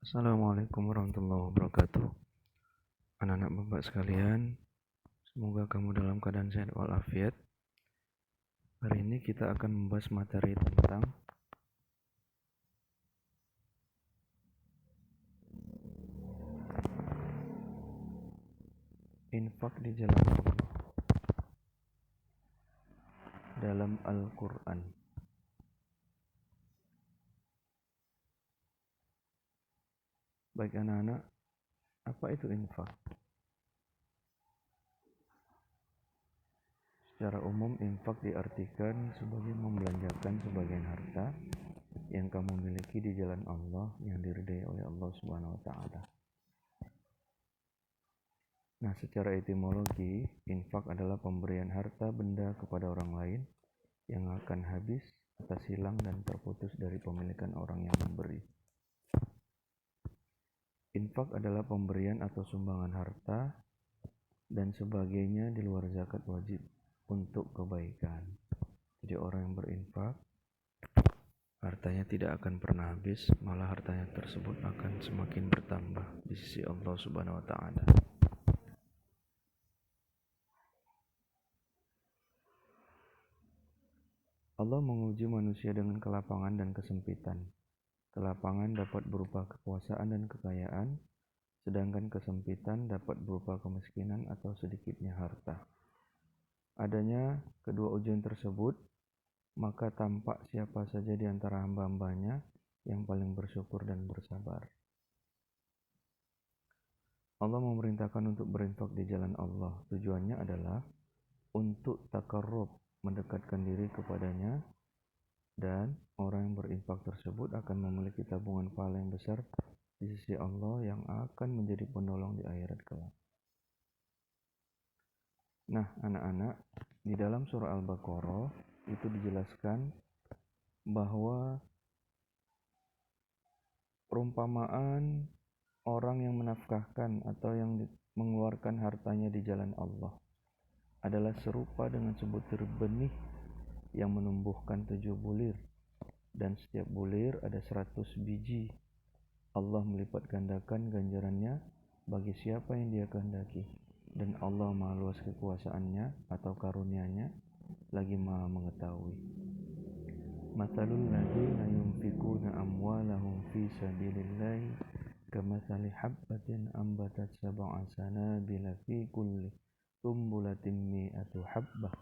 Assalamualaikum warahmatullahi wabarakatuh. Anak-anak bapak sekalian, semoga kamu dalam keadaan sehat walafiat. Hari ini kita akan membahas materi tentang infak di jalan Allah dalam Al-Quran. Baik anak-anak, apa itu infak? Secara umum, infak diartikan sebagai membelanjakan sebagian harta yang kamu miliki di jalan Allah yang diridai oleh Allah Subhanahu wa taala. Nah, secara etimologi, infak adalah pemberian harta benda kepada orang lain yang akan habis atas hilang dan terputus dari pemilikan orang yang memberi. Infak adalah pemberian atau sumbangan harta dan sebagainya di luar zakat wajib untuk kebaikan. Jadi orang yang berinfak, hartanya tidak akan pernah habis, malah hartanya tersebut akan semakin bertambah di sisi Allah Subhanahu wa taala. Allah menguji manusia dengan kelapangan dan kesempitan. Kelapangan dapat berupa kekuasaan dan kekayaan, sedangkan kesempitan dapat berupa kemiskinan atau sedikitnya harta. Adanya kedua ujian tersebut, maka tampak siapa saja di antara hamba-hambanya yang paling bersyukur dan bersabar. Allah memerintahkan untuk berinfak di jalan Allah. Tujuannya adalah untuk takarrub, mendekatkan diri kepadanya, dan orang yang berinfak tersebut akan memiliki tabungan pahala yang besar di sisi Allah yang akan menjadi penolong di akhirat kelak. Nah, anak-anak, di dalam surah Al-Baqarah itu dijelaskan bahwa perumpamaan orang yang menafkahkan atau yang mengeluarkan hartanya di jalan Allah adalah serupa dengan sebutir benih yang menumbuhkan 7 bulir, dan setiap bulir ada 100 biji. Allah melipat gandakan ganjarannya bagi siapa yang Dia kehendaki, dan Allah Maha luas kekuasaannya atau karunia-Nya, lagi Maha mengetahui. Mathalul ladzina yunfikuna amwalahum fi sabilillahi kamathali habbatin ambatat sab'a sanabila fi kulli sumbulatin mi'atu habbah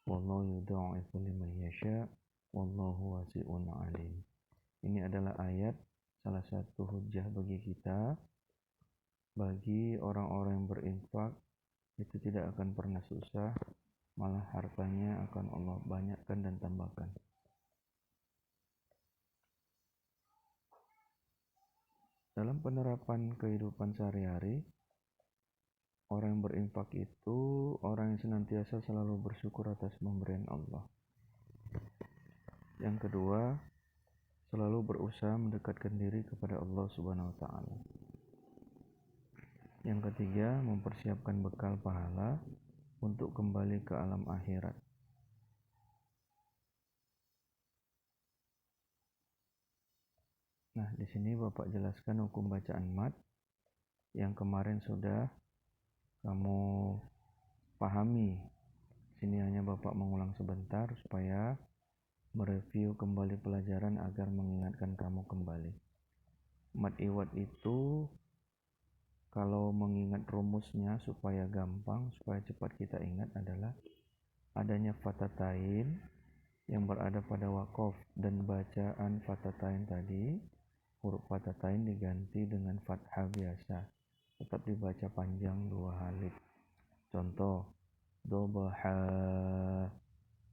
wallahu yudha'ifu liman yasha wallahu wasi'un 'alim. Ini adalah ayat salah satu hujjah bagi kita, bagi orang-orang yang berinfak itu tidak akan pernah susah, malah hartanya akan Allah banyakkan dan tambahkan. Dalam penerapan kehidupan sehari-hari, orang yang berinfak itu orang yang senantiasa selalu bersyukur atas pemberian Allah. Yang kedua, selalu berusaha mendekatkan diri kepada Allah Subhanahu wa taala. Yang ketiga, mempersiapkan bekal pahala untuk kembali ke alam akhirat. Nah, di sini Bapak jelaskan hukum bacaan mat yang kemarin sudah kamu pahami. Sini hanya Bapak mengulang sebentar supaya mereview kembali pelajaran agar mengingatkan kamu kembali. Mat iwad itu kalau mengingat rumusnya supaya gampang, supaya cepat kita ingat adalah adanya fatatain yang berada pada waqaf, dan bacaan fatatain tadi, huruf fatatain diganti dengan fathah biasa, tetap dibaca panjang 2 halif. Contoh, dobaha,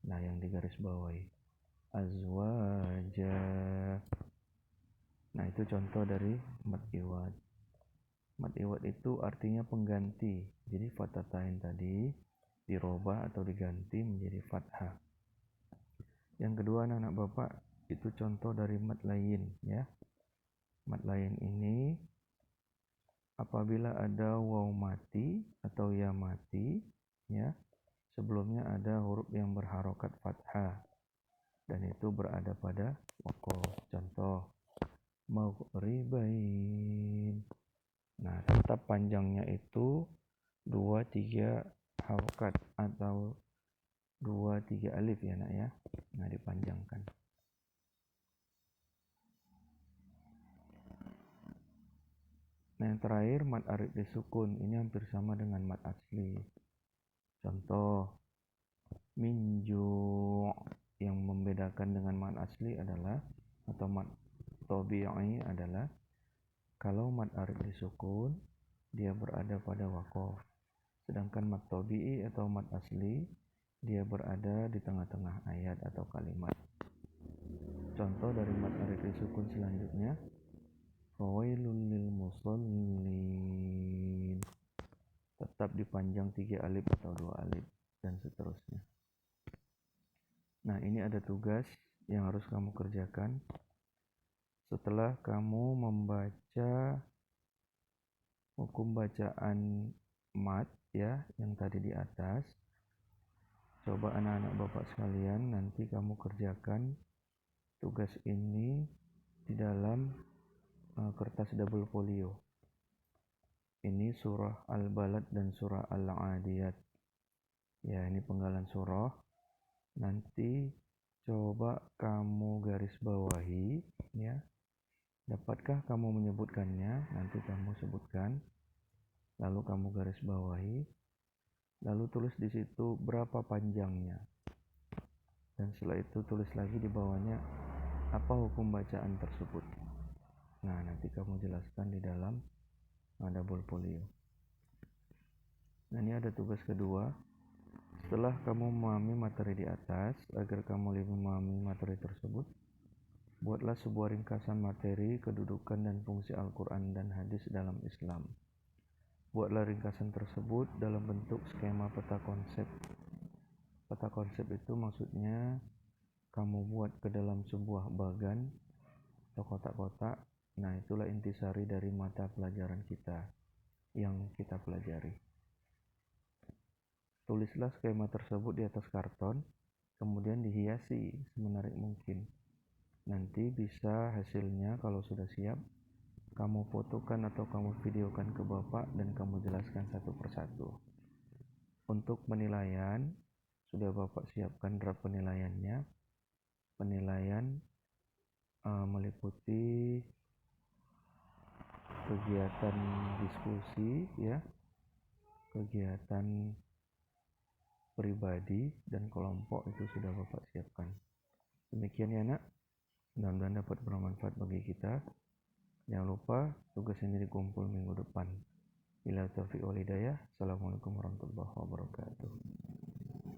nah yang digaris bawahi, azwaja. Nah itu contoh dari mat iwad. Mat iwad itu artinya pengganti, jadi fatatain tadi dirubah atau diganti menjadi fathah. Yang kedua anak-anak Bapak, itu contoh dari mat lain ya. Mat lain ini apabila ada waw mati atau ya mati ya, sebelumnya ada huruf yang berharokat fathah dan itu berada pada waqaf. Contoh, maghribain, tetap panjangnya itu 2-3 harokat atau 2-3 alif ya nak ya. Nah, dipanjangkan. Nah, yang terakhir mad arid disukun. Ini hampir sama dengan mad asli. Contoh, minju. Yang membedakan dengan mad asli adalah, atau mad tabi'i adalah, kalau mad arid disukun dia berada pada waqaf, sedangkan mad tabi'i atau mad asli dia berada di tengah-tengah ayat atau kalimat. Contoh dari mad arid disukun selanjutnya, fawailul lil musallin, tetap dipanjang 3 alif atau 2 alif dan seterusnya. Nah, ini ada tugas yang harus kamu kerjakan setelah kamu membaca hukum bacaan mad ya yang tadi di atas. Coba anak-anak bapak sekalian nanti kamu kerjakan tugas ini di dalam kertas double folio. Ini surah Al-Balad dan surah Al-Adiyat. Ya, ini penggalan surah. Nanti coba kamu garis bawahi ya. Dapatkah kamu menyebutkannya? Nanti kamu sebutkan. Lalu kamu garis bawahi. Lalu tulis di situ berapa panjangnya. Dan setelah itu tulis lagi di bawahnya apa hukum bacaan tersebut. Nah, nanti kamu jelaskan di dalam double folio. Nah, ini ada tugas kedua. Setelah kamu memahami materi di atas, agar kamu lebih memahami materi tersebut, buatlah sebuah ringkasan materi, kedudukan dan fungsi Al-Quran dan hadis dalam Islam. Buatlah ringkasan tersebut dalam bentuk skema peta konsep. Peta konsep itu maksudnya kamu buat ke dalam sebuah bagan atau kotak-kotak. Nah, itulah intisari dari mata pelajaran kita yang kita pelajari. Tulislah skema tersebut di atas karton, kemudian dihiasi semenarik mungkin. Nanti bisa hasilnya kalau sudah siap, kamu fotokan atau kamu videokan ke bapak dan kamu jelaskan satu persatu. Untuk penilaian, sudah bapak siapkan draft penilaiannya. Penilaian meliputi kegiatan diskusi ya, kegiatan pribadi dan kelompok itu sudah bapak siapkan. Demikian ya nak, mudah-mudahan dapat bermanfaat bagi kita. Jangan lupa tugas ini dikumpul minggu depan. Bila taufiq wal hidayah. Assalamualaikum warahmatullahi wabarakatuh.